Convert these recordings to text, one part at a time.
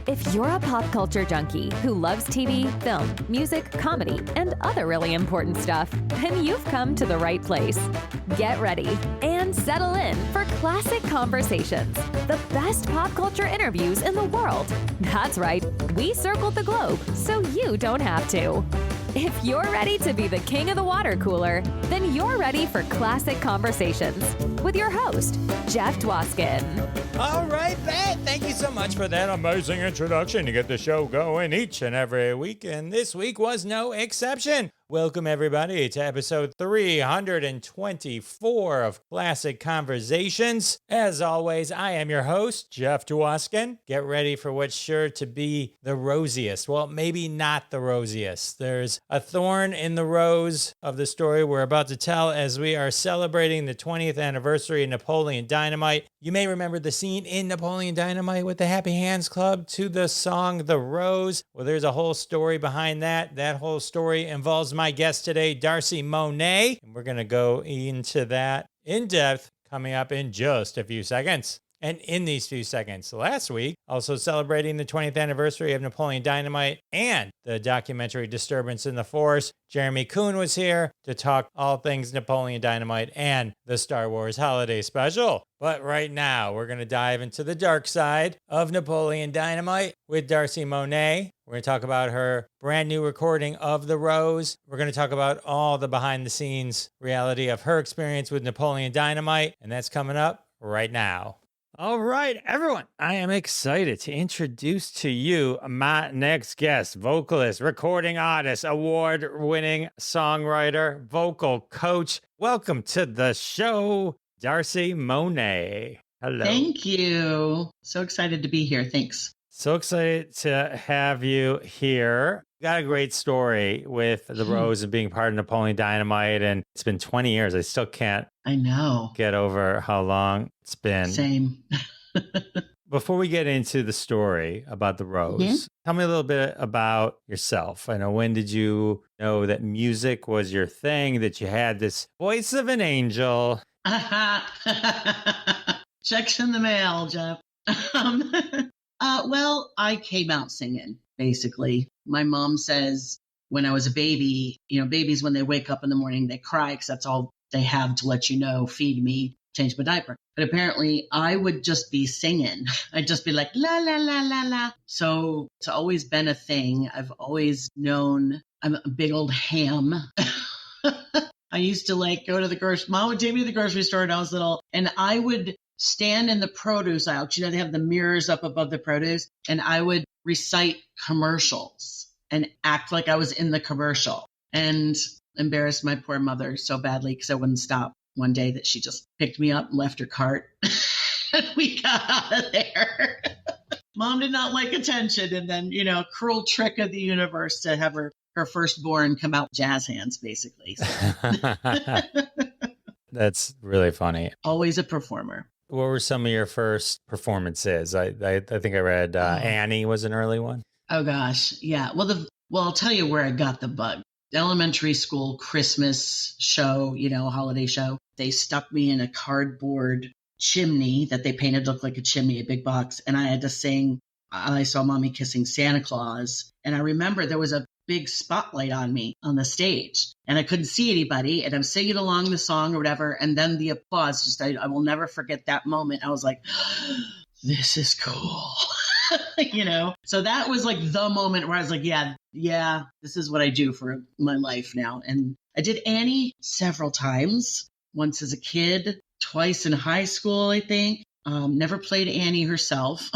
If you're a pop culture junkie who loves TV, film, music, comedy, and other really important stuff, then you've come to the right place. Get ready and settle in for Classic Conversations, the best pop culture interviews in the world. That's right, we circled the globe so you don't have to. If you're ready to be the king of the water cooler, then you're ready for Classic Conversations with your host, Jeff Dwoskin. All right, Pat, thank you so much for that amazing introduction to get the show going each and every week, and this week was no exception. Welcome, everybody, to episode 324 of Classic Conversations. As always, I am your host, Jeff Dwoskin. Get ready for what's sure to be the rosiest. Well, maybe not the rosiest. There's a thorn in the rose of the story we're about to tell as we are celebrating the 20th anniversary of Napoleon Dynamite. You may remember the scene in Napoleon Dynamite with the Happy Hands Club to the song The Rose. Well, there's a whole story behind that. That whole story involves my guest today, Darci Monet, and we're going to go into that in depth coming up in just a few seconds. And in these few seconds, last week, also celebrating the 20th anniversary of Napoleon Dynamite and the documentary Disturbance in the Force, Jeremy Kuhn was here to talk all things Napoleon Dynamite and the Star Wars Holiday Special. But right now, we're going to dive into the dark side of Napoleon Dynamite with Darci Monet. We're going to talk about her brand new recording of The Rose. We're going to talk about all the behind-the-scenes reality of her experience with Napoleon Dynamite, and that's coming up right now. All right, everyone, I am excited to introduce to you my next guest, vocalist, recording artist, award-winning songwriter, vocal coach. Welcome to the show, Darci Monet. Hello. Thank you. So excited to be here. Thanks. So excited to have you here. Got a great story with The Rose and being part of Napoleon Dynamite, and it's been 20 years. I still can't get over how long it's been. Same. Before we get into the story about The Rose, tell me a little bit about yourself. I know, when did you know that music was your thing, that you had this voice of an angel? Checks in the mail, Jeff. Well, I came out singing, basically. My mom says when I was a baby, babies, when they wake up in the morning, they cry because that's all they have to let you know, feed me, change my diaper. But apparently I would just be singing. I'd just be like, la, la, la, la, la. So it's always been a thing. I've always known I'm a big old ham. I used to go to the grocery. Mom would take me to the grocery store when I was little, and I would stand in the produce aisle. They have the mirrors up above the produce, and I would recite commercials and act like I was in the commercial and embarrassed my poor mother so badly because I wouldn't stop. One day that she just picked me up and left her cart and we got out of there. Mom did not like attention, and then, cruel trick of the universe to have her firstborn come out jazz hands, basically. So. That's really funny. Always a performer. What were some of your first performances? I think I read Annie was an early one. Oh, gosh. Yeah. Well, I'll tell you where I got the bug. Elementary school Christmas show, holiday show. They stuck me in a cardboard chimney that they painted look like a chimney, a big box. And I had to sing, I Saw Mommy Kissing Santa Claus. And I remember there was a big spotlight on me on the stage and I couldn't see anybody, and I'm singing along the song or whatever. And then the applause, I will never forget that moment. I was like, this is cool. So that was the moment where I was like, yeah, this is what I do for my life now. And I did Annie several times, once as a kid, twice in high school, I think. Never played Annie herself.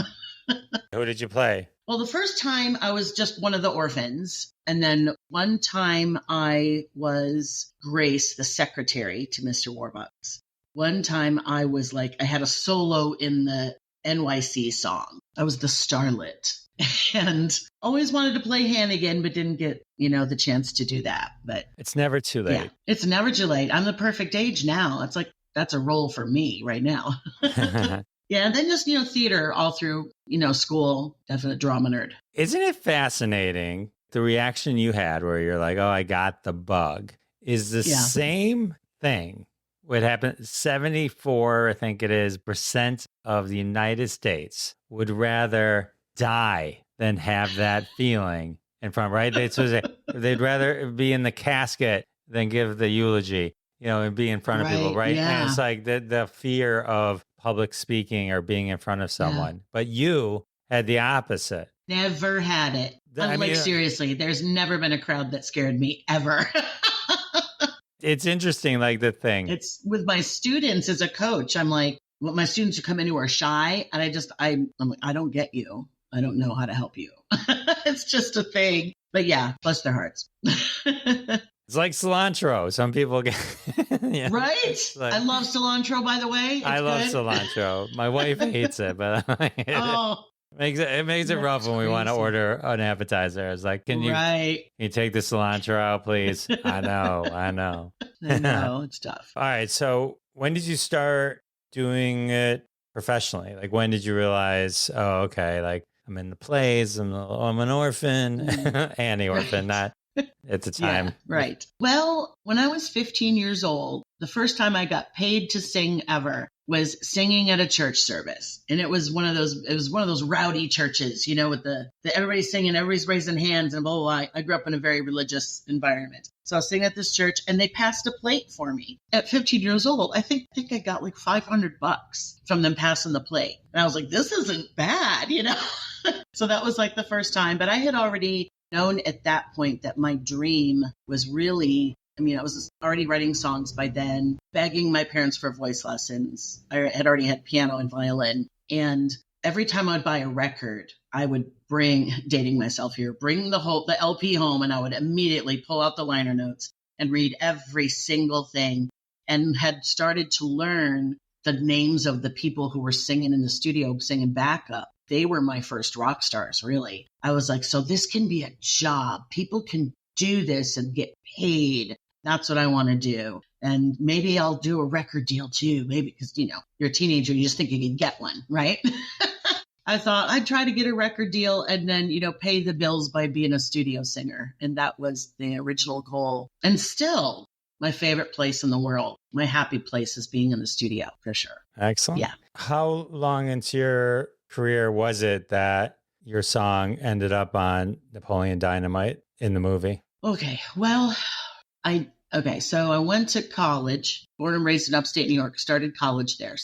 Who did you play? Well, the first time I was just one of the orphans. And then one time I was Grace, the secretary to Mr. Warbucks. One time I was I had a solo in the NYC song. I was the starlet and always wanted to play Hannigan, but didn't get, the chance to do that. But it's never too late. Yeah, it's never too late. I'm the perfect age now. It's that's a role for me right now. Yeah. And then just, theater all through, school, definite drama nerd. Isn't it fascinating? The reaction you had where you're like, oh, I got the bug is the same thing. What happened, 74, I think it is, % of the United States would rather die than have that feeling in front, right? They'd rather be in the casket than give the eulogy, and be in front of people, right? Yeah. And it's like the fear of public speaking or being in front of someone. But you had the opposite. Never had it. I'm like, seriously, there's never been a crowd that scared me ever. It's interesting, like the thing. It's with my students as a coach. I'm like, well, my students who come in who are shy, and I'm like, I don't get you. I don't know how to help you. It's just a thing. But yeah, bless their hearts. It's like cilantro. Some people get right. Like, I love cilantro, by the way. I love cilantro. My wife hates it, but it makes it rough when we want to order an appetizer. It's like, can you take the cilantro out, please? I know. I know, it's tough. All right. So when did you start doing it professionally? Like, when did you realize, oh, okay, like I'm in the plays, I'm an orphan, Annie orphan, not at the time. Yeah, right. Well, when I was 15 years old, the first time I got paid to sing ever was singing at a church service. And it was one of those rowdy churches, with the everybody's singing, everybody's raising hands and blah, blah, blah. I grew up in a very religious environment. So I was singing at this church and they passed a plate for me. At 15 years old, I think I got like $500 from them passing the plate. And I was like, this isn't bad, So that was like the first time. But I had already known at that point that my dream was really, I was already writing songs by then, begging my parents for voice lessons. I had already had piano and violin. And every time I'd buy a record, I would dating myself here, bring the LP home, and I would immediately pull out the liner notes and read every single thing, and had started to learn the names of the people who were singing in the studio, singing backup. They were my first rock stars, really. I was like, so this can be a job. People can do this and get paid. That's what I want to do. And maybe I'll do a record deal too. Maybe because, you're a teenager, you just think you can get one, right? I thought I'd try to get a record deal and then, pay the bills by being a studio singer. And that was the original goal. And still my favorite place in the world, my happy place is being in the studio for sure. Excellent. Yeah. How long into your career was it that your song ended up on Napoleon Dynamite in the movie? Okay. Well, so I went to college, born and raised in upstate New York, started college there.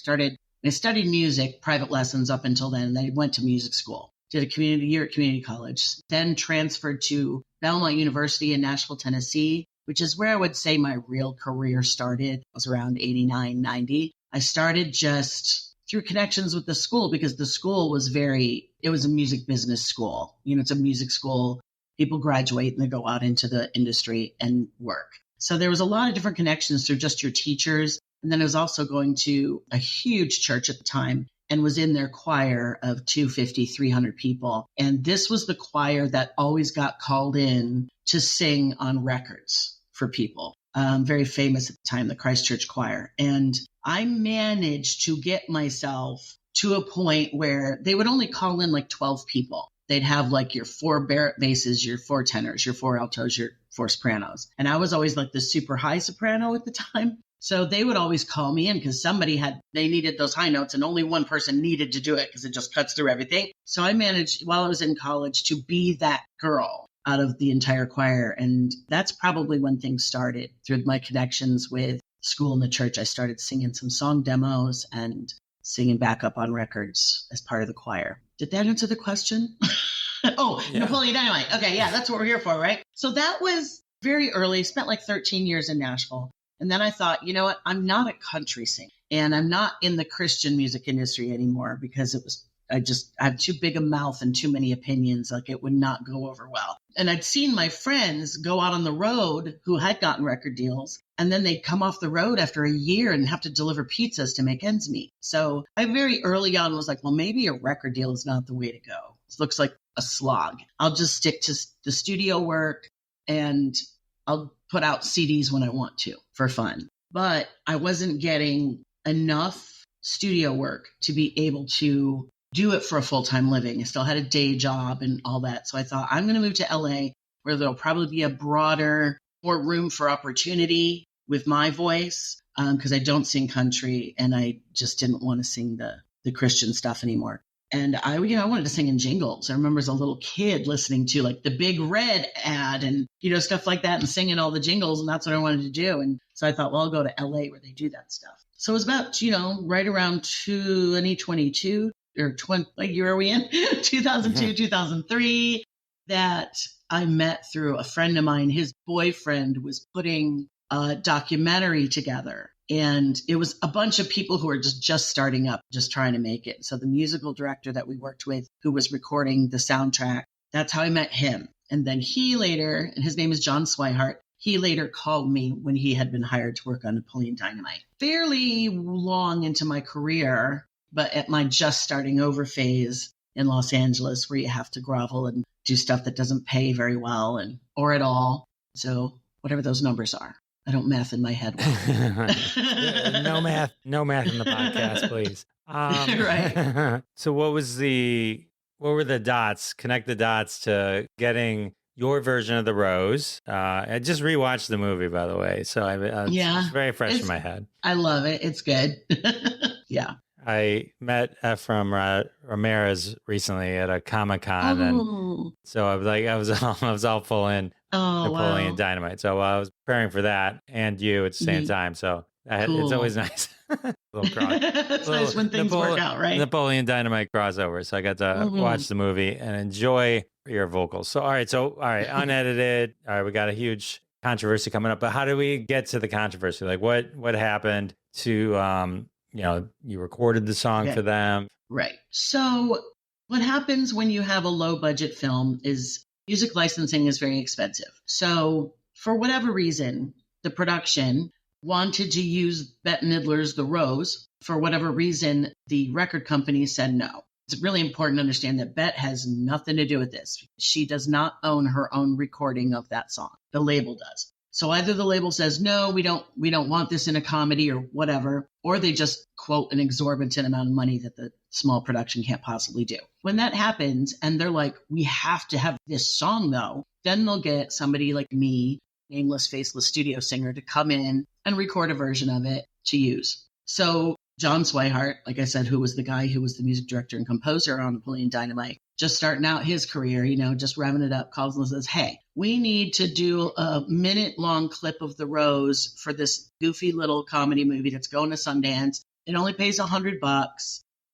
I studied music, private lessons up until then. I went to music school, did a year at community college, then transferred to Belmont University in Nashville, Tennessee, which is where I would say my real career started. It was around 89, 90. I started just through connections with the school because the school was it was a music business school. It's a music school. People graduate and they go out into the industry and work. So there was a lot of different connections through just your teachers. And then I was also going to a huge church at the time and was in their choir of 250, 300 people. And this was the choir that always got called in to sing on records for people. Very famous at the time, the Christchurch Choir. And I managed to get myself to a point where they would only call in like 12 people. They'd have like your 4 basses, your 4 tenors, your 4 altos, your 4 sopranos. And I was always like the super high soprano at the time. So they would always call me in because they needed those high notes and only one person needed to do it because it just cuts through everything. So I managed while I was in college to be that girl out of the entire choir. And that's probably when things started through my connections with school and the church. I started singing some song demos and singing backup on records as part of the choir. Did that answer the question? Yeah. Napoleon Dynamite. Okay, yeah, that's what we're here for, right? So that was very early. Spent like 13 years in Nashville. And then I thought, you know what? I'm not a country singer and I'm not in the Christian music industry anymore because I had too big a mouth and too many opinions. Like it would not go over well. And I'd seen my friends go out on the road who had gotten record deals. And then they'd come off the road after a year and have to deliver pizzas to make ends meet. So I very early on was like, well, maybe a record deal is not the way to go. This looks like a slog. I'll just stick to the studio work and I'll put out CDs when I want to for fun. But I wasn't getting enough studio work to be able to do it for a full-time living. I still had a day job and all that. So I thought I'm going to move to LA where there'll probably be a broader, more room for opportunity with my voice because I don't sing country and I just didn't want to sing the Christian stuff anymore. And I wanted to sing in jingles. I remember as a little kid listening to like the Big Red ad and, stuff like that and singing all the jingles. And that's what I wanted to do. And so I thought, well, I'll go to LA where they do that stuff. So it was about, right around 2022 or 20, what year are we in? 2002, 2003, that I met through a friend of mine. His boyfriend was putting a documentary together. And it was a bunch of people who were just starting up, just trying to make it. So the musical director that we worked with, who was recording the soundtrack, that's how I met him. And then he later, and his name is John Swihart, he later called me when he had been hired to work on Napoleon Dynamite. Fairly long into my career, but at my just starting over phase in Los Angeles, where you have to grovel and do stuff that doesn't pay very well or at all. So whatever those numbers are. I don't math in my head. No math in the podcast, please. Right. So what were the dots, connect the dots to getting your version of the Rose? I just rewatched the movie, by the way. So it's very fresh in my head. I love it. It's good. Yeah. I met Ephraim Ramirez recently at a Comic-Con, and so I was all full in Napoleon Dynamite. So I was preparing for that and you at the same time. So it's always nice. It's nice when things work out, right? Napoleon Dynamite crossover. So I got to watch the movie and enjoy your vocals. So all right, unedited. All right, we got a huge controversy coming up. But how do we get to the controversy? Like what happened to you recorded the song for them. Right. So what happens when you have a low budget film is music licensing is very expensive. So for whatever reason, the production wanted to use Bette Midler's The Rose. For whatever reason, the record company said no. It's really important to understand that Bette has nothing to do with this. She does not own her own recording of that song. The label does. So either the label says, no, we don't want this in a comedy or whatever, or they just quote an exorbitant amount of money that the small production can't possibly do. When that happens and they're like, we have to have this song though, then they'll get somebody like me, nameless, faceless studio singer, to come in and record a version of it to use. So John Swihart, like I said, who was the guy who was the music director and composer on Napoleon Dynamite, just starting out his career, just revving it up, calls and says, hey, we need to do a minute-long clip of The Rose for this goofy little comedy movie that's going to Sundance. It only pays $100,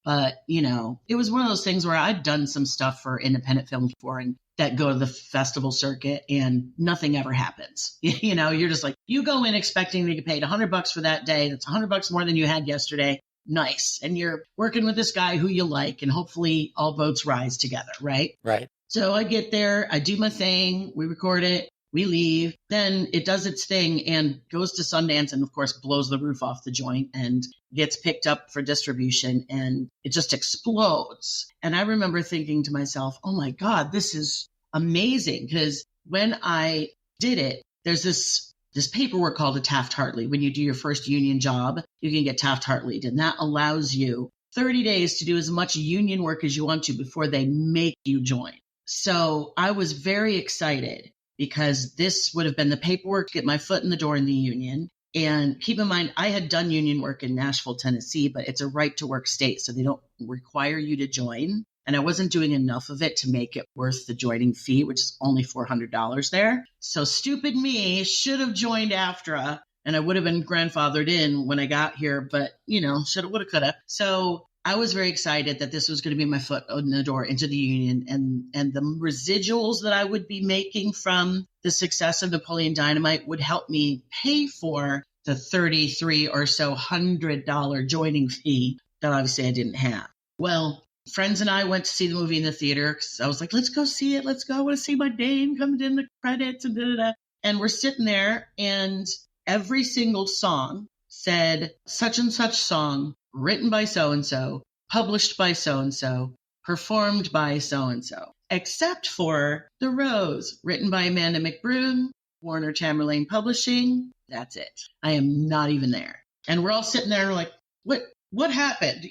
but, it was one of those things where I'd done some stuff for independent films before and that go to the festival circuit and nothing ever happens. You're just like, you go in expecting to get paid $100 for that day. That's $100 more than you had yesterday. Nice. And you're working with this guy who you like, and hopefully all boats rise together, right? Right. So I get there, I do my thing, we record it, we leave, then it does its thing and goes to Sundance and of course blows the roof off the joint and gets picked up for distribution and it just explodes. And I remember thinking to myself, oh my God, this is amazing. Because when I did it, there's this paperwork called a Taft-Hartley. When you do your first union job, you can get Taft-Hartley'd, and that allows you 30 days to do as much union work as you want to before they make you join. So I was very excited because this would have been the paperwork to get my foot in the door in the union. And keep in mind, I had done union work in Nashville, Tennessee, but it's a right to work state, so they don't require you to join. And I wasn't doing enough of it to make it worth the joining fee, which is only $400 there. So stupid me should have joined AFTRA, and I would have been grandfathered in when I got here, but, shoulda, woulda, coulda. So I was very excited that this was going to be my foot in the door into the union, and the residuals that I would be making from the success of Napoleon Dynamite would help me pay for the $33 or so $100 joining fee that obviously I didn't have. Well, friends and I went to see the movie in the theater because I was like, let's go see it. Let's go. I want to see my name coming in the credits and da-da-da. And we're sitting there and every single song said such and such song, written by so-and-so, published by so-and-so, performed by so-and-so, except for The Rose, written by Amanda McBroom, Warner Tamerlane Publishing. That's it. I am not even there. And we're all sitting there like, what happened?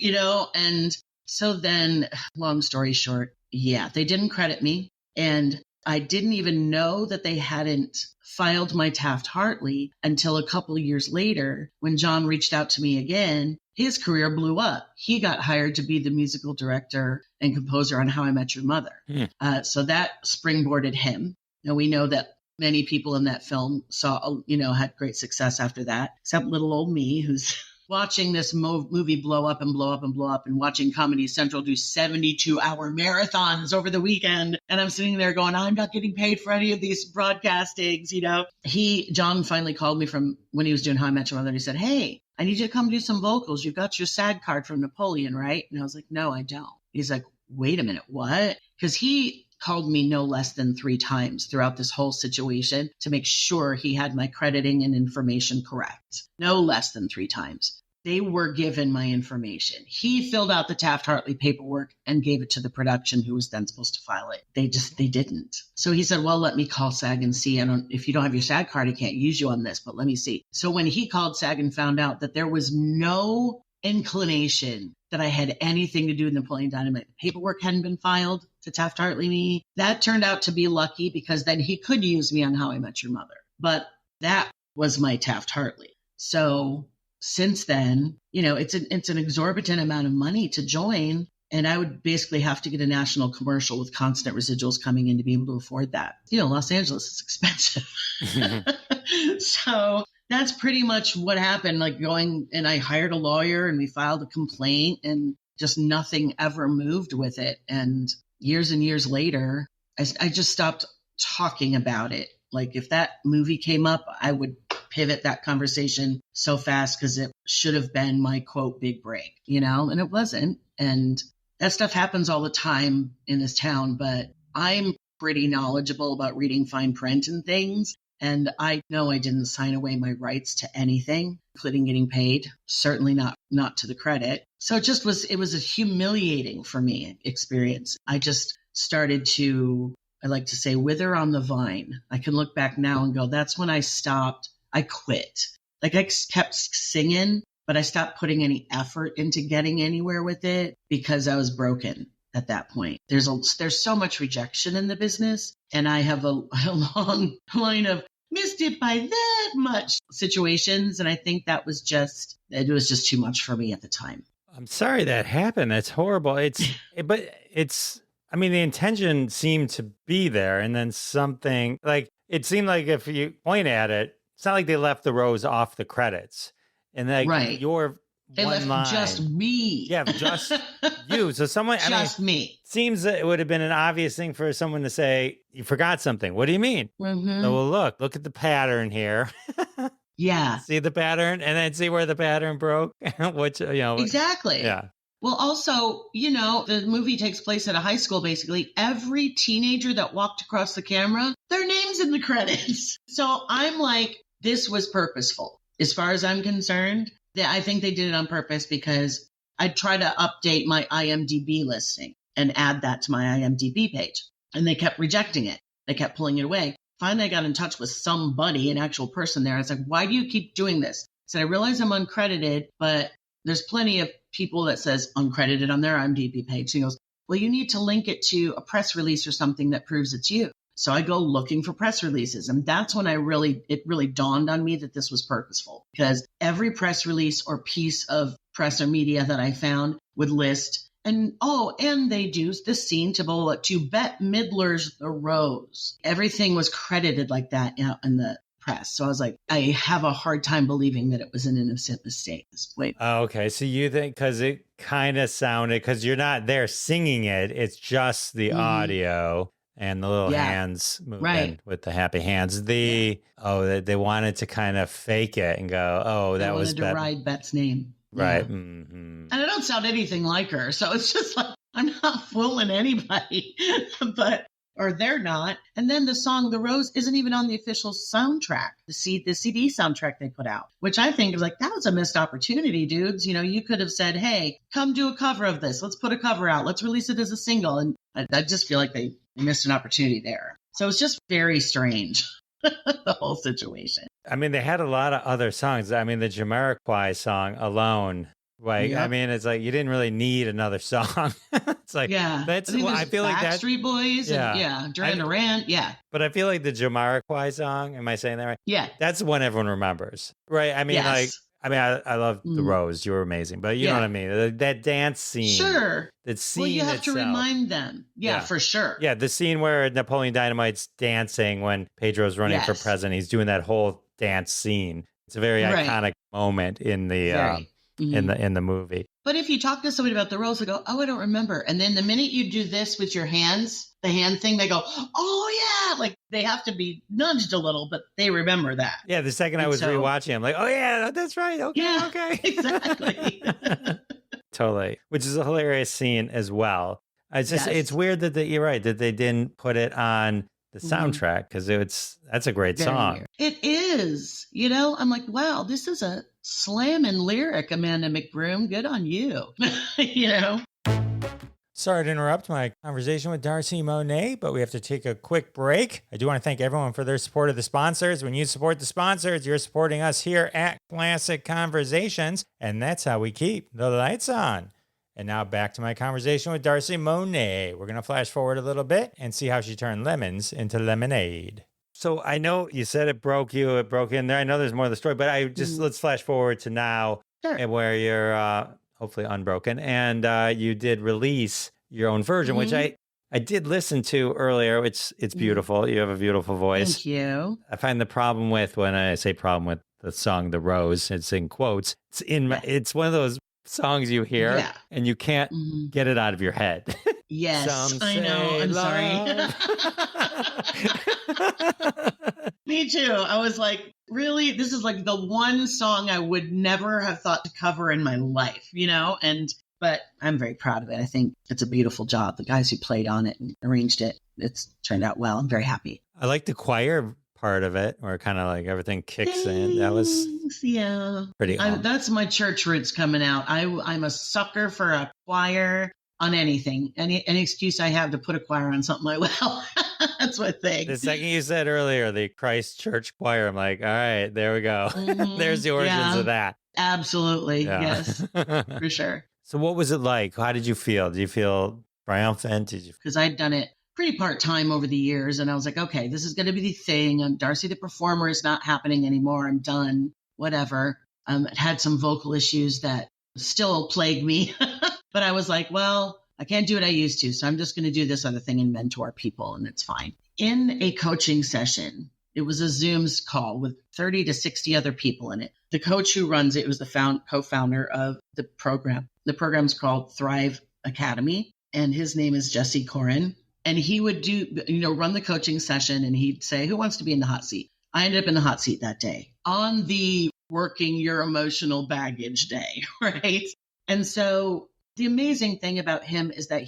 And so then, long story short, they didn't credit me. And I didn't even know that they hadn't filed my Taft-Hartley until a couple of years later when John reached out to me again his career blew up. He got hired to be the musical director and composer on How I Met Your Mother. So that springboarded him. And we know that many people in that film had great success after that, except little old me, who's watching this movie blow up and blow up and blow up, and watching Comedy Central do 72-hour marathons over the weekend. And I'm sitting there going, I'm not getting paid for any of these broadcastings, John finally called me from when he was doing How I Met Your Mother. And he said, hey, I need you to come do some vocals. You've got your SAG card from Napoleon, right? And I was like, no, I don't. He's like, wait a minute, what? Because he called me no less than 3 times throughout this whole situation to make sure he had my crediting and information correct. No less than 3 times. They were given my information. He filled out the Taft-Hartley paperwork and gave it to the production, who was then supposed to file it. They didn't. So he said, well, let me call SAG and see. If you don't have your SAG card, I can't use you on this, but let me see. So when he called SAG and found out that there was no inclination that I had anything to do with Napoleon Dynamite, the paperwork hadn't been filed to Taft-Hartley me, that turned out to be lucky, because then he could use me on How I Met Your Mother. But that was my Taft-Hartley. So since then, it's an exorbitant amount of money to join. And I would basically have to get a national commercial with constant residuals coming in to be able to afford that. Los Angeles is expensive. So that's pretty much what happened. And I hired a lawyer and we filed a complaint, and just nothing ever moved with it. And years later, I just stopped talking about it. Like, if that movie came up, I would pivot that conversation so fast, because it should have been my quote big break, and it wasn't. And that stuff happens all the time in this town, but I'm pretty knowledgeable about reading fine print and things. And I know I didn't sign away my rights to anything, including getting paid, certainly not to the credit. So it was a humiliating for me experience. I just started to, I like to say, wither on the vine. I can look back now and go, that's when I stopped. I quit. I kept singing, but I stopped putting any effort into getting anywhere with it, because I was broken at that point. There's so much rejection in the business, and I have a long line of missed it by that much situations. And I think it was just too much for me at the time. I'm sorry that happened. That's horrible. The intention seemed to be there. And then something it seemed like, if you point at it, it's not like they left the rose off the credits. And right. They left line, just me. Yeah, just you. So someone, me. Seems that it would have been an obvious thing for someone to say, you forgot something. What do you mean? Mm-hmm. So, well, look at the pattern here. Yeah. See the pattern, and then see where the pattern broke. Which, Exactly. Yeah. Well, also, the movie takes place at a high school, basically. Every teenager that walked across the camera, their name's in the credits. So I'm like, this was purposeful. As far as I'm concerned, I think they did it on purpose, because I try to update my IMDb listing and add that to my IMDb page. And they kept rejecting it. They kept pulling it away. Finally, I got in touch with somebody, an actual person there. I was like, why do you keep doing this? I said, I realize I'm uncredited, but there's plenty of people that says uncredited on their IMDb page. So he goes, well, you need to link it to a press release or something that proves it's you. So I go looking for press releases. And that's when it really dawned on me that this was purposeful, because every press release or piece of press or media that I found would list, and they do this scene to Bette Midler's The Rose. Everything was credited like that in the press. So I was like, I have a hard time believing that it was an innocent mistake. Oh, okay. So you think, because it kind of sounded, because you're not there singing it, it's just the audio. And the little hands moving with the happy hands. They wanted to kind of fake it and go, that was Bette. They wanted to ride Bette's name. Right. Yeah. Mm-hmm. And I don't sound anything like her. So it's just like, I'm not fooling anybody, or they're not. And then the song The Rose isn't even on the official soundtrack, the CD soundtrack they put out, which I think is like, that was a missed opportunity, dudes. You could have said, hey, come do a cover of this. Let's put a cover out. Let's release it as a single. And I just feel like they missed an opportunity there. So it's just very strange, the whole situation. I mean, they had a lot of other songs. I mean, the Jamiroquai song alone, right? Yep. I mean, it's like, you didn't really need another song. It's like, I feel like that. Backstreet Boys, Duran Duran, But I feel like the Jamiroquai song, am I saying that right? Yeah. That's the one everyone remembers, right? I mean, I mean, I love the Rose. You were amazing, but you know what I mean? That dance scene. Sure. That scene Well, you have to itself. remind them. Yeah, for sure. Yeah, the scene where Napoleon Dynamite's dancing when Pedro's running for president. He's doing that whole dance scene. It's a very iconic moment in the in the movie. But if you talk to somebody about the Rose, they go, "Oh, I don't remember." And then the minute you do this with your hands, the hand thing, they go, "Oh yeah!" Like they have to be nudged a little, but they remember that. Yeah, the second I was rewatching, I'm like, "Oh yeah, that's right. Okay, okay, exactly." Totally, which is a hilarious scene as well. It's just it's weird that you're right that they didn't put it on the soundtrack because that's a great song. Weird. It is. You know, I'm like, wow, this is a slamming lyric, Amanda McBroom. Good on you. You know. Sorry to interrupt my conversation with Darci Monet, but we have to take a quick break. I do want to thank everyone for their support of the sponsors. When you support the sponsors, you're supporting us here at Classic Conversations, and that's how we keep the lights on. And now back to my conversation with Darci Monet. We're going to flash forward a little bit and see how she turned lemons into lemonade. So I know you said it broke in there. I know there's more of the story, but let's flash forward to now and where you're hopefully unbroken. And you did release your own version, which I did listen to earlier. It's beautiful. You have a beautiful voice. Thank you. I find the problem with, when I say problem with the song, The Rose, it's in quotes. It's one of those songs you hear and you can't get it out of your head. Yes, I know. I'm sorry. Me too. I was like, really? This is like the one song I would never have thought to cover in my life, you know? But I'm very proud of it. I think it's a beautiful job. The guys who played on it and arranged it, it's turned out well. I'm very happy. I like the choir part of it, where kind of like everything kicks in. That was pretty awesome. That's my church roots coming out. I'm a sucker for a choir on anything. Any excuse I have to put a choir on something, like, well, that's my thing. The second you said earlier, the Christ Church Choir, I'm like, all right, there we go. There's the origins of that. Absolutely. Yes, for sure. So what was it like? How did you feel? Did you feel triumphant? Because I'd done it pretty part-time over the years. And I was like, okay, this is going to be the thing. Darci the performer is not happening anymore. I'm done, whatever. I had some vocal issues that still plague me. But I was like, well, I can't do what I used to. So I'm just going to do this other thing and mentor people. And it's fine. In a coaching session, it was a Zoom call with 30 to 60 other people in it. The coach who runs it was the co-founder of the program. The program's called Thrive Academy. And his name is Jesse Corin. And he would run the coaching session and he'd say, who wants to be in the hot seat? I ended up in the hot seat that day on the working your emotional baggage day, right? And so the amazing thing about him is that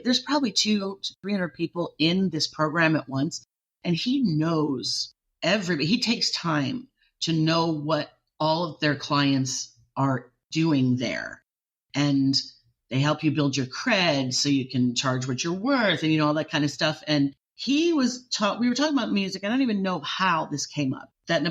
there's probably 200 to 300 people in this program at once. And he knows everybody. He takes time to know what all of their clients are doing there. And they help you build your cred so you can charge what you're worth and, all that kind of stuff. And we were talking about music. I don't even know how this came up, that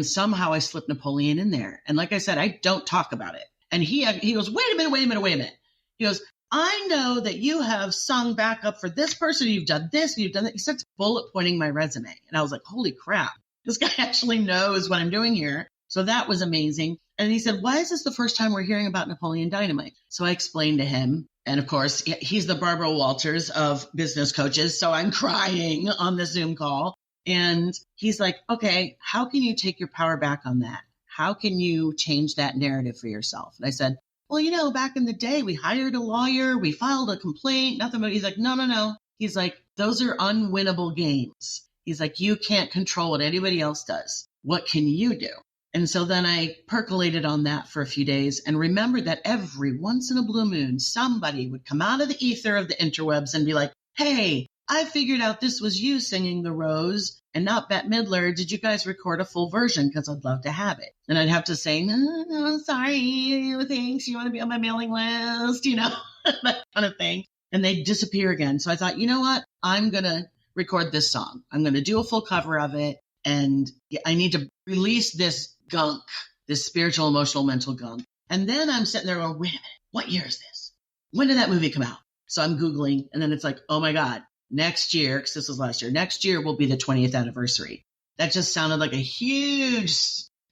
somehow I slipped Napoleon in there. And like I said, I don't talk about it. And he goes, wait a minute. He goes, I know that you have sung backup for this person. You've done this, you've done that. He starts bullet pointing my resume. And I was like, holy crap, this guy actually knows what I'm doing here. So that was amazing. And he said, why is this the first time we're hearing about Napoleon Dynamite? So I explained to him. And of course, he's the Barbara Walters of business coaches. So I'm crying on the Zoom call. And he's like, okay, how can you take your power back on that? How can you change that narrative for yourself? And I said, well, back in the day, we hired a lawyer, we filed a complaint, nothing but. He's like, no. He's like, those are unwinnable games. He's like, you can't control what anybody else does. What can you do? And so then I percolated on that for a few days and remembered that every once in a blue moon, somebody would come out of the ether of the interwebs and be like, hey, I figured out this was you singing The Rose and not Bette Midler. Did you guys record a full version? Because I'd love to have it. And I'd have to say, no, sorry, thanks. You want to be on my mailing list, that kind of thing. And they'd disappear again. So I thought, you know what? I'm going to record this song. I'm going to do a full cover of it. And I need to release this gunk, this spiritual, emotional, mental gunk. And then I'm sitting there going, wait a minute, what year is this? When did that movie come out? So I'm Googling, and then it's like, oh my God, next year, because this was last year, next year will be the 20th anniversary. That just sounded like a huge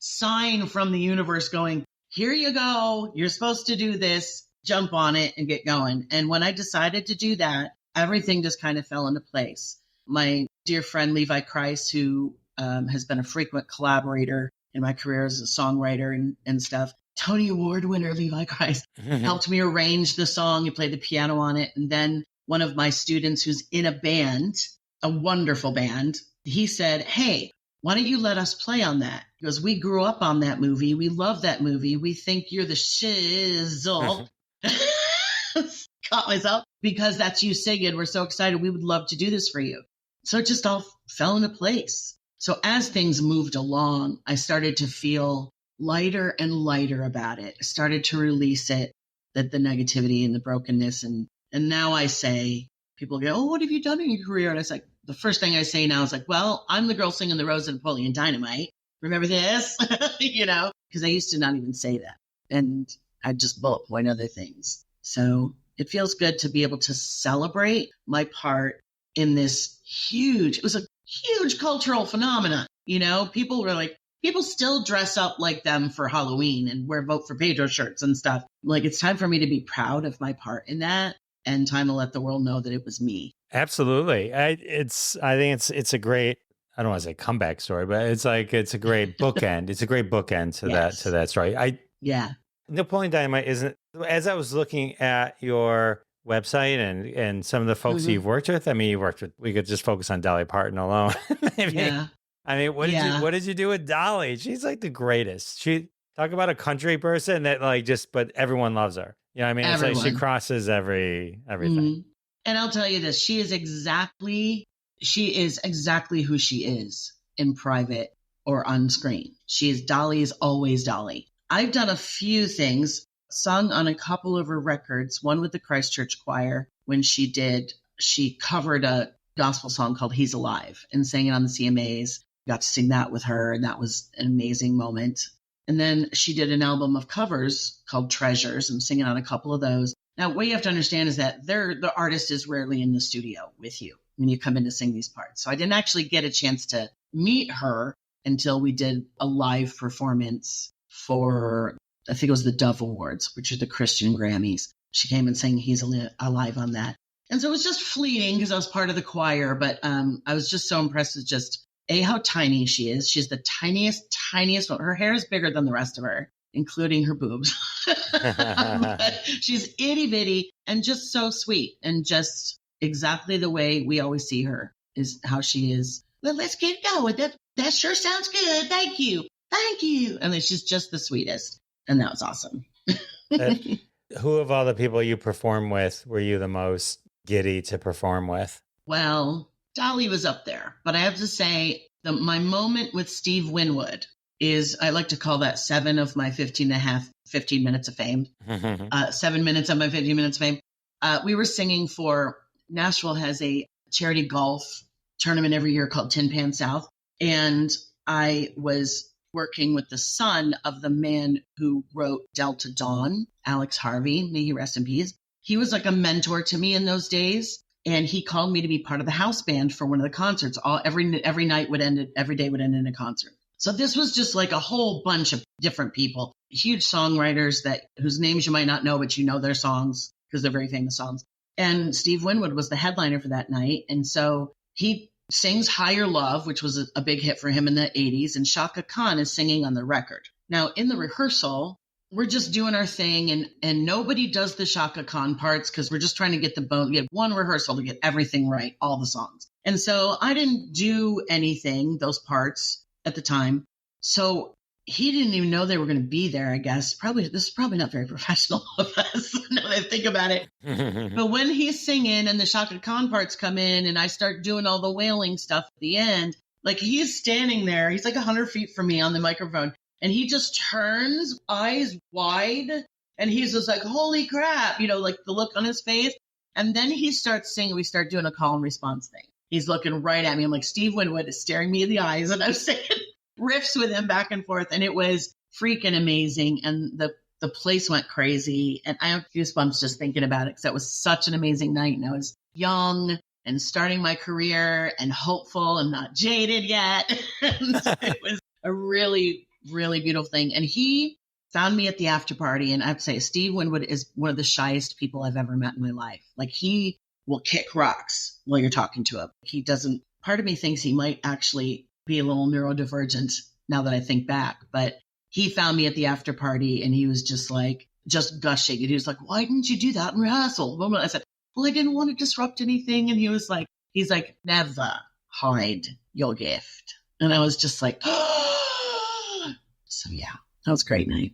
sign from the universe going, here you go. You're supposed to do this, jump on it and get going. And when I decided to do that, everything just kind of fell into place. My dear friend, Levi Christ, who has been a frequent collaborator in my career as a songwriter and stuff, Tony Award winner Levi Christ, helped me arrange the song. He played the piano on it. And then one of my students who's in a band, a wonderful band, he said, hey, why don't you let us play on that? Because we grew up on that movie. We love that movie. We think you're the shizzle. Caught myself because that's you singing. We're so excited. We would love to do this for you. So it just all fell into place. So as things moved along, I started to feel lighter and lighter about it. I started to release it, that the negativity and the brokenness. And now I say, people go, oh, what have you done in your career? And I was like, the first thing I say now is like, well, I'm the girl singing the Rose of Napoleon Dynamite. Remember this? Because I used to not even say that. And I'd just bullet point other things. So it feels good to be able to celebrate my part in this it was a huge cultural phenomenon. People were like, people still dress up like them for Halloween and wear Vote for Pedro shirts and stuff. Like, it's time for me to be proud of my part in that and time to let the world know that it was me. Absolutely. I think it's a great, I don't want to say comeback story, but it's a great bookend. It's a great bookend to that story. Yeah. Napoleon Dynamite isn't, as I was looking at your website and some of the folks you've worked with, I mean, we could just focus on Dolly Parton alone. Yeah. I mean, what did you do with Dolly? She's like the greatest. She talk about a country person that but everyone loves her. You know what I mean? Everyone. It's like she crosses everything. Mm-hmm. And I'll tell you this, she is exactly who she is in private or on screen. Dolly is always Dolly. I've done a few things, sung on a couple of her records, one with the Christchurch Choir when she covered a gospel song called He's Alive and sang it on the CMAs. Got to sing that with her, and that was an amazing moment. And then she did an album of covers called Treasures. I'm singing on a couple of those. Now, what you have to understand is that the artist is rarely in the studio with you when you come in to sing these parts. So I didn't actually get a chance to meet her until we did a live performance for, I think it was the Dove Awards, which are the Christian Grammys. She came and sang He's Alive on that. And so it was just fleeting because I was part of the choir, but I was just so impressed with just, how tiny she is. She's the tiniest one. Her hair is bigger than the rest of her, including her boobs. But she's itty bitty and just so sweet and just exactly the way we always see her is how she is. Well, let's get going. That sure sounds good. Thank you. And then she's just the sweetest. And that was awesome. Who of all the people you perform with were you the most giddy to perform with? Well, Dolly was up there, but I have to say my moment with Steve Winwood is, I like to call that 7 of my 15 minutes of fame. 7 minutes of my 15 minutes of fame. We were singing for, Nashville has a charity golf tournament every year called Tin Pan South. And I was working with the son of the man who wrote Delta Dawn, Alex Harvey, may he rest in peace. He was like a mentor to me in those days. And he called me to be part of the house band for one of the concerts. Every day would end in a concert. So this was just like a whole bunch of different people, huge songwriters whose names you might not know, but you know their songs because they're very famous songs. And Steve Winwood was the headliner for that night. And so he sings Higher Love, which was a big hit for him in the 80s. And Chaka Khan is singing on the record. Now, in the rehearsal, we're just doing our thing, and nobody does the Chaka Khan parts because we're just trying to get we had one rehearsal to get everything right, all the songs. And so I didn't do those parts at the time. So he didn't even know they were going to be there, I guess. This is probably not very professional of us, now that I think about it. But when he's singing and the Chaka Khan parts come in and I start doing all the wailing stuff at the end, like he's standing there, he's like 100 feet from me on the microphone. And he just turns, eyes wide, and he's just like, holy crap, like the look on his face. And then he starts singing. We start doing a call and response thing. He's looking right at me. I'm like, Steve Winwood is staring me in the eyes, and I'm saying riffs with him back and forth. And it was freaking amazing. And the place went crazy. And I have goosebumps just thinking about it because that was such an amazing night. And I was young and starting my career and hopeful and not jaded yet. And it was a really really beautiful thing. And he found me at the after party. And I have to say, Steve Winwood is one of the shyest people I've ever met in my life. Like, he will kick rocks while you're talking to him. He doesn't, part of me thinks he might actually be a little neurodivergent now that I think back. But he found me at the after party and he was just like, just gushing. And he was like, why didn't you do that in rehearsal? I said, well, I didn't want to disrupt anything. And he's like, never hide your gift. And I was just like, oh. So yeah, that was a great night.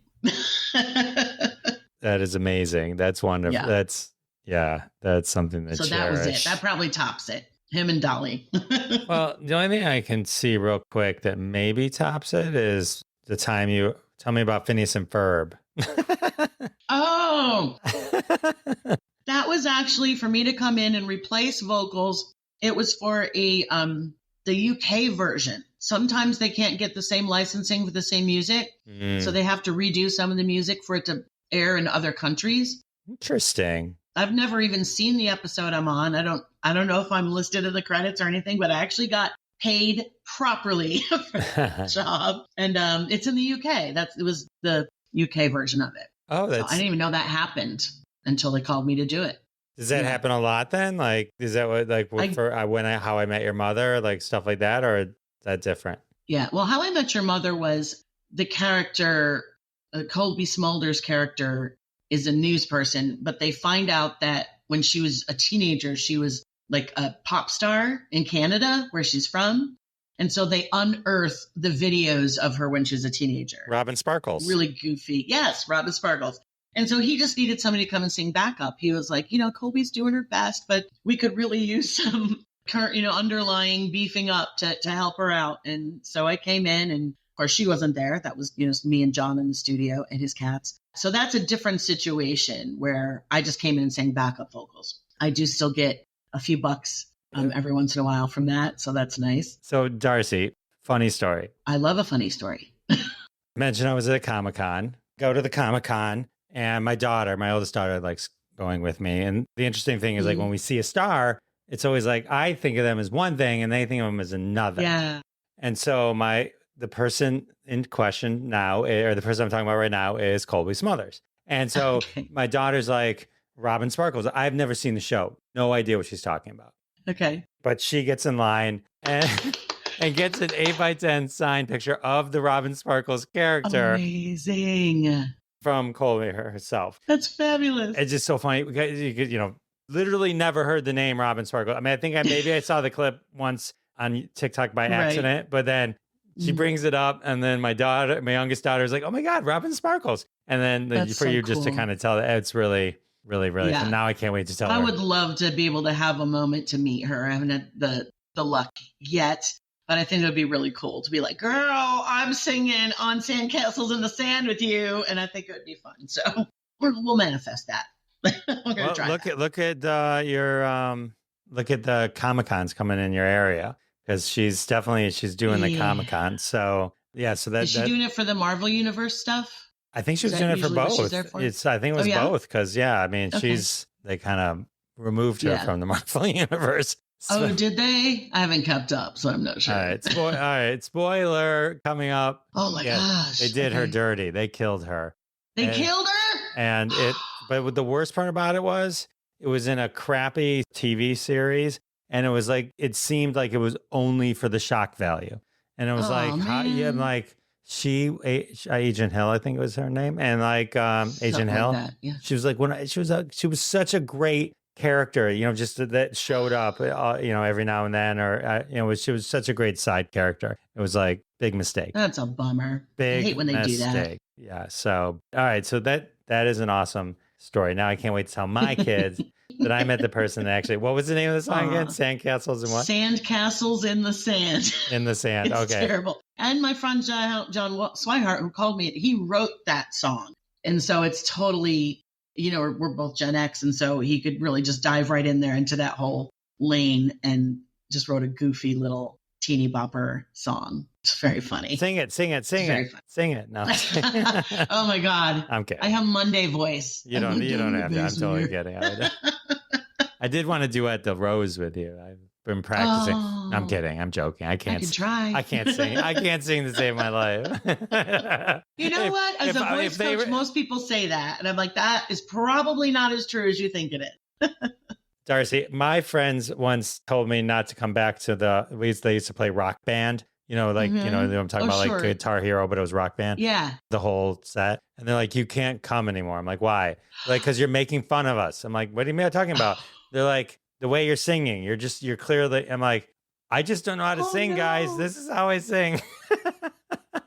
That is amazing. That's wonderful. Yeah. That's something that. So that was it. That probably tops it. Him and Dolly. Well, the only thing I can see real quick that maybe tops it is the time you tell me about Phineas and Ferb. Oh, that was actually for me to come in and replace vocals. It was for the UK version. Sometimes they can't get the same licensing for the same music, so they have to redo some of the music for it to air in other countries. Interesting. I've never even seen the episode I'm on. I don't know if I'm listed in the credits or anything, but I actually got paid properly for that job, and it's in the UK. It was the UK version of it. Oh, so I didn't even know that happened until they called me to do it. Does that happen a lot then? Like, is that what, like, How I Met Your Mother, like stuff like that, or is that different? Yeah. Well, How I Met Your Mother was the character, Colby Smulders' character is a news person, but they find out that when she was a teenager, she was like a pop star in Canada, where she's from. And so they unearth the videos of her when she was a teenager. Robin Sparkles. Really goofy. Yes, Robin Sparkles. And so he just needed somebody to come and sing backup. He was like, Colby's doing her best, but we could really use some current, underlying beefing up to help her out. And so I came in, and of course she wasn't there. That was, me and John in the studio and his cats. So that's a different situation where I just came in and sang backup vocals. I do still get a few bucks every once in a while from that. So that's nice. So Darci, funny story. I love a funny story. Mentioned I was at a Comic-Con. Go to the Comic-Con, and my oldest daughter, likes going with me. And the interesting thing is, like, when we see a star, it's always like, I think of them as one thing and they think of them as another. Yeah. And so the person in question now, or the person I'm talking about right now, is Colby Smulders. And so my daughter's like, Robin Sparkles. I've never seen the show. No idea what she's talking about. Okay. But she gets in line and gets an 8x10 signed picture of the Robin Sparkles character. Amazing. From Colby herself. That's fabulous. It's just so funny because you literally never heard the name Robin Sparkles. I mean, I think I saw the clip once on TikTok by accident, but then she brings it up, and then my youngest daughter, is like, "Oh my God, Robin Sparkles!" And then for you just to kind of tell that, it's really, really, really. Yeah. And now I can't wait to tell her. I would love to be able to have a moment to meet her. I haven't had the luck yet, but I think it would be really cool to be like, "Girl, I'm singing on Sandcastles in the Sand with you," and I think it would be fun. So we'll manifest that. We're gonna try. Look at the Comic-Cons coming in your area, because she's doing the Comic-Con. So yeah, is she doing it for the Marvel Universe stuff? I think she was doing it for both. I think it was both, because I mean, they kind of removed her from the Marvel Universe. So. Oh, did they? I haven't kept up, so I'm not sure. All right, spoiler coming up. Oh my gosh. They did her dirty. They killed her. They killed her? And but the worst part about it was in a crappy TV series, and it seemed like it was only for the shock value. And it was I'm like, Agent Hill, I think it was her name. And Agent Hill, that, yeah. She was like, she was such a great character, just that showed up, every now and then, or, she was such a great side character. It was like, big mistake. That's a bummer. Big I hate when they do that. Yeah. So, all right. So that is an awesome story. Now I can't wait to tell my kids that I met the person that actually, what was the name of the song again? Sandcastles and what? Sandcastles in the Sand. In the Sand. It's okay. Terrible. And my friend John Swihart, who called me, he wrote that song. And so it's totally, we're both Gen X. And so he could really just dive right in there into that whole lane and just wrote a goofy little teeny bopper song. It's very funny. Sing it. Sing it. No. Oh my God. I'm kidding. I have Monday voice. You don't have to. I'm totally kidding. I did want to duet the Rose with you. been practicing. Oh, I'm kidding. I'm joking. I I can try. I can't sing. I can't sing to save my life. You know what? As a voice coach, most people say that. And I'm like, that is probably not as true as you think it is. Darci, my friends once told me not to come back to they used to play Rock Band. You know, like, you know, I'm talking about like Guitar Hero, but it was Rock Band. Yeah. The whole set. And they're like, you can't come anymore. I'm like, why? Like, because you're making fun of us. I'm like, what do you mean I'm talking about? They're like, the way you're singing, you're clearly, I'm like, I just don't know how to sing, guys. This is how I sing.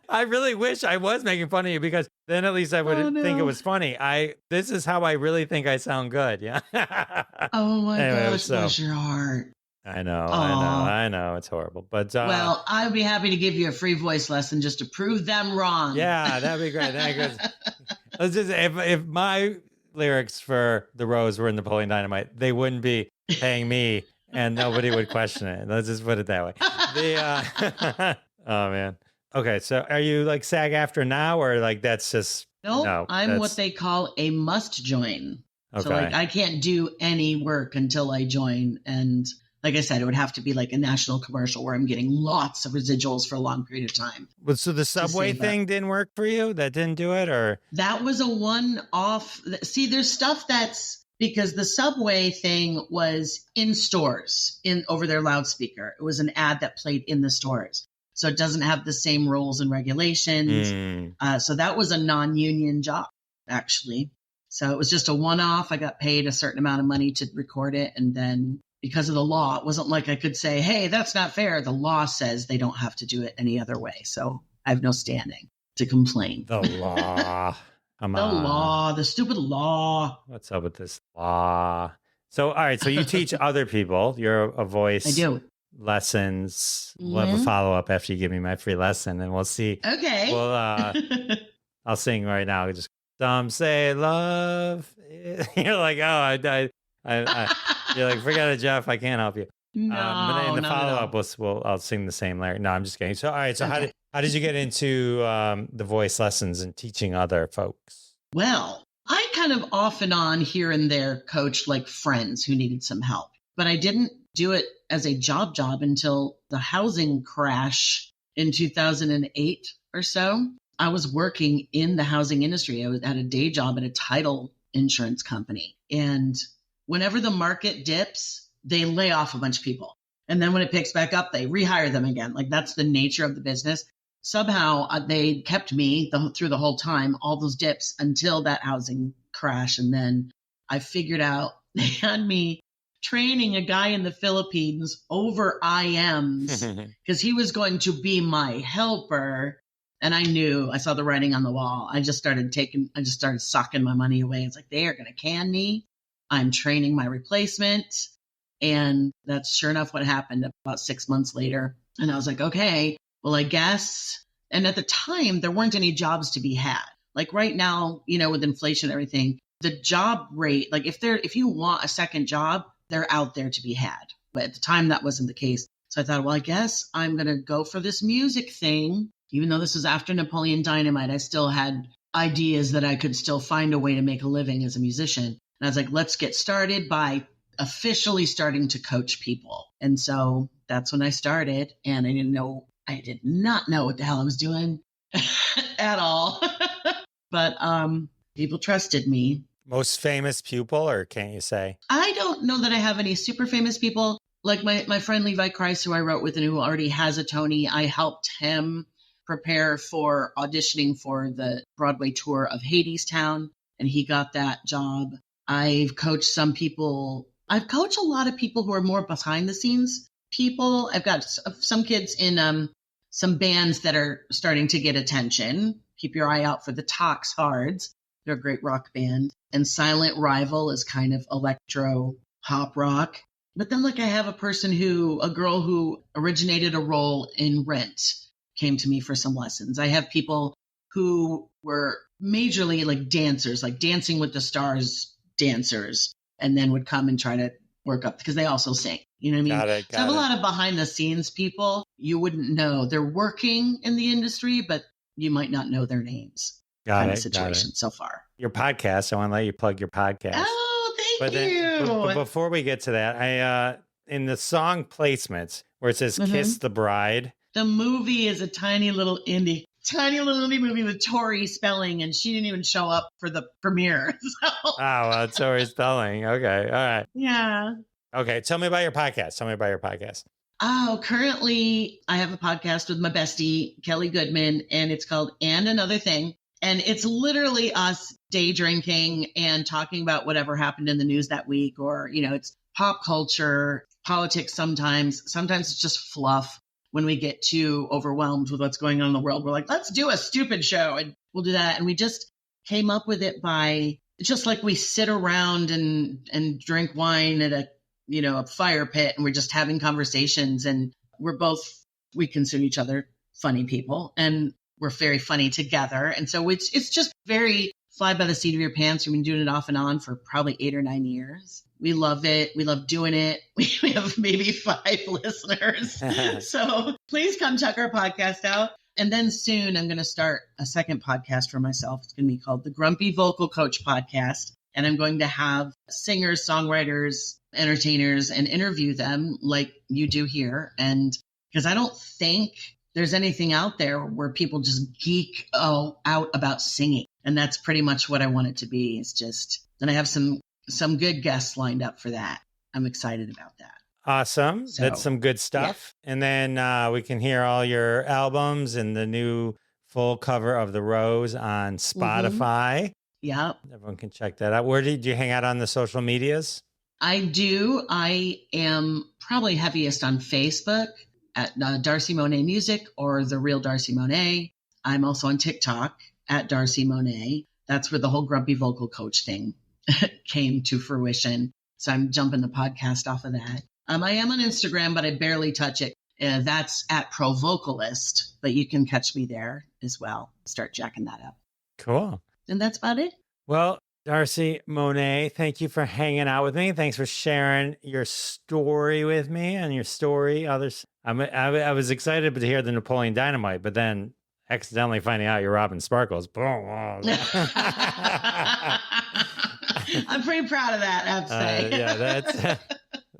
I really wish I was making fun of you because then at least I would think it was funny. This is how I really think I sound good. Yeah. Oh my gosh, bless your heart. I know. It's horrible. But well, I'd be happy to give you a free voice lesson just to prove them wrong. Yeah, that'd be great. Let's just if my lyrics for The Rose were in Napoleon Dynamite, they wouldn't be paying me and nobody would question it. Let's just put it that way. Oh man. Okay, so are you like SAG-AFTRA now, or like that's just I'm what they call a must join. Okay. So like I can't do any work until I join, and like I said, it would have to be like a national commercial where I'm getting lots of residuals for a long period of time. But so the subway thing didn't work for you? That didn't do it, or that was a one-off? See, there's stuff that's because the subway thing was in stores over their loudspeaker. It was an ad that played in the stores. So it doesn't have the same rules and regulations. So that was a non-union job, actually. So it was just a one-off. I got paid a certain amount of money to record it. And then because of the law, it wasn't like I could say, hey, that's not fair. The law says they don't have to do it any other way. So I have no standing to complain. The law. Come on. The law, the stupid law. What's up with this law? So, all right. So you teach other people. You're a voice. I do. Lessons. We'll have a follow-up after you give me my free lesson and we'll see. Okay. Well, I'll sing right now. Just some say love. You're like, oh, you're like, forget it, Jeff. I can't help you. No, but in the follow-up, I'll sing the same lyric. No, I'm just kidding. So, all right. So how did you get into the voice lessons and teaching other folks? Well, I kind of off and on here and there coached like friends who needed some help, but I didn't do it as a job until the housing crash in 2008 or so. I was working in the housing industry. I had a day job at a title insurance company. And whenever the market dips, they lay off a bunch of people. And then when it picks back up, they rehire them again. Like that's the nature of the business. Somehow they kept me through the whole time, all those dips until that housing crash. And then I figured out they had me training a guy in the Philippines over IMs because he was going to be my helper. And I saw the writing on the wall. I just started socking my money away. It's like, they are going to can me. I'm training my replacement. And that's sure enough what happened about 6 months later. And I was like, okay, well, I guess. And at the time, there weren't any jobs to be had. Like right now, with inflation and everything, the job rate, like if you want a second job, they're out there to be had. But at the time, that wasn't the case. So I thought, well, I guess I'm going to go for this music thing. Even though this was after Napoleon Dynamite, I still had ideas that I could still find a way to make a living as a musician. And I was like, let's get started by officially starting to coach people. And so that's when I started. And I did not know what the hell I was doing at all. But people trusted me. Most famous pupil, or can't you say? I don't know that I have any super famous people. Like my friend Levi Kreis, who I wrote with and who already has a Tony, I helped him prepare for auditioning for the Broadway tour of Hadestown, and he got that job. I've coached some people. I've coached a lot of people who are more behind the scenes people. I've got some kids in some bands that are starting to get attention. Keep your eye out for the Tox Hards. They're a great rock band. And Silent Rival is kind of electro pop rock. But then I have a girl who originated a role in Rent, came to me for some lessons. I have people who were majorly like dancers, like Dancing with the Stars dancers, and then would come and try to work up because they also sing. You know what I mean? So I have a lot of behind the scenes people. You wouldn't know. They're working in the industry, but you might not know their names. Got it. Situation so far. Your podcast. I want to let you plug your podcast. Oh, thank you. But before we get to that, in the song placements where it says Kiss the Bride. The movie is a tiny little indie movie with Tori Spelling, and she didn't even show up for the premiere. So. Oh, well, Tori Spelling. Okay. All right. Yeah. Okay. Tell me about your podcast. Oh, currently I have a podcast with my bestie, Kelly Goodman, and it's called And Another Thing. And it's literally us day drinking and talking about whatever happened in the news that week, or, it's pop culture, politics sometimes. Sometimes it's just fluff. When we get too overwhelmed with what's going on in the world, we're like, let's do a stupid show, and we'll do that. And we just came up with it by just like we sit around and drink wine at a fire pit, and we're just having conversations, and we consider each other funny people, and we're very funny together. And so it's just very fly by the seat of your pants. We've been doing it off and on for probably 8 or 9 years. We love it. We love doing it. We have maybe 5 listeners. So please come check our podcast out. And then soon I'm going to start a second podcast for myself. It's going to be called the Grumpy Vocal Coach Podcast. And I'm going to have singers, songwriters, entertainers, and interview them like you do here. And because I don't think there's anything out there where people just geek out about singing. And that's pretty much what I want it to be. It's just, and I have some good guests lined up for that. I'm excited about that. Awesome. So, that's some good stuff. Yeah. And then we can hear all your albums and the new full cover of The Rose on Spotify. Yeah. Everyone can check that out. Where did you hang out on the social medias? I do. I am probably heaviest on Facebook at Darci Monet Music or The Real Darci Monet. I'm also on TikTok at Darci Monet. That's where the whole Grumpy Vocal Coach thing came to fruition. So I'm jumping the podcast off of that. I am on Instagram, but I barely touch it. That's at Pro Vocalist, but you can catch me there as well. Start jacking that up. Cool. And that's about it. Well, Darci Monet, thank you for hanging out with me. Thanks for sharing your story with me and your story. I was excited to hear the Napoleon Dynamite, but then accidentally finding out you're Robin Sparkles. I'm pretty proud of that, I have to say.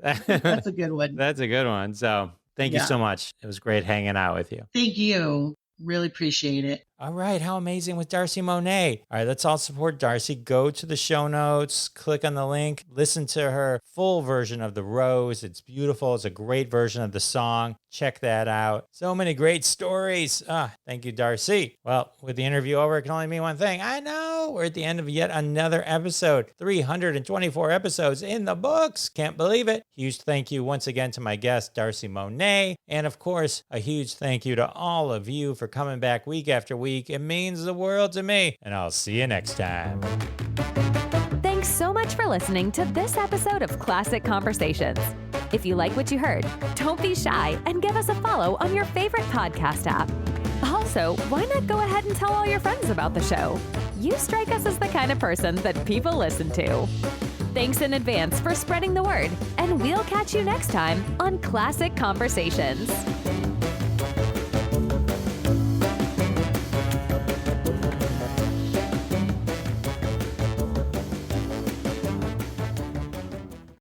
That's a good one. That's a good one. So thank you so much. It was great hanging out with you. Thank you. Really appreciate it. All right. How amazing with Darci Monet. All right. Let's all support Darci. Go to the show notes, click on the link, listen to her full version of The Rose. It's beautiful. It's a great version of the song. Check that out. So many great stories. Thank you, Darci. Well, with the interview over, it can only mean one thing. I know we're at the end of yet another episode. 324 episodes in the books. Can't believe it. Huge thank you once again to my guest, Darci Monet. And of course, a huge thank you to all of you for coming back week after week. It means the world to me. And I'll see you next time. Thanks so much for listening to this episode of Classic Conversations. If you like what you heard, don't be shy and give us a follow on your favorite podcast app. Also, why not go ahead and tell all your friends about the show? You strike us as the kind of person that people listen to. Thanks in advance for spreading the word, and we'll catch you next time on Classic Conversations.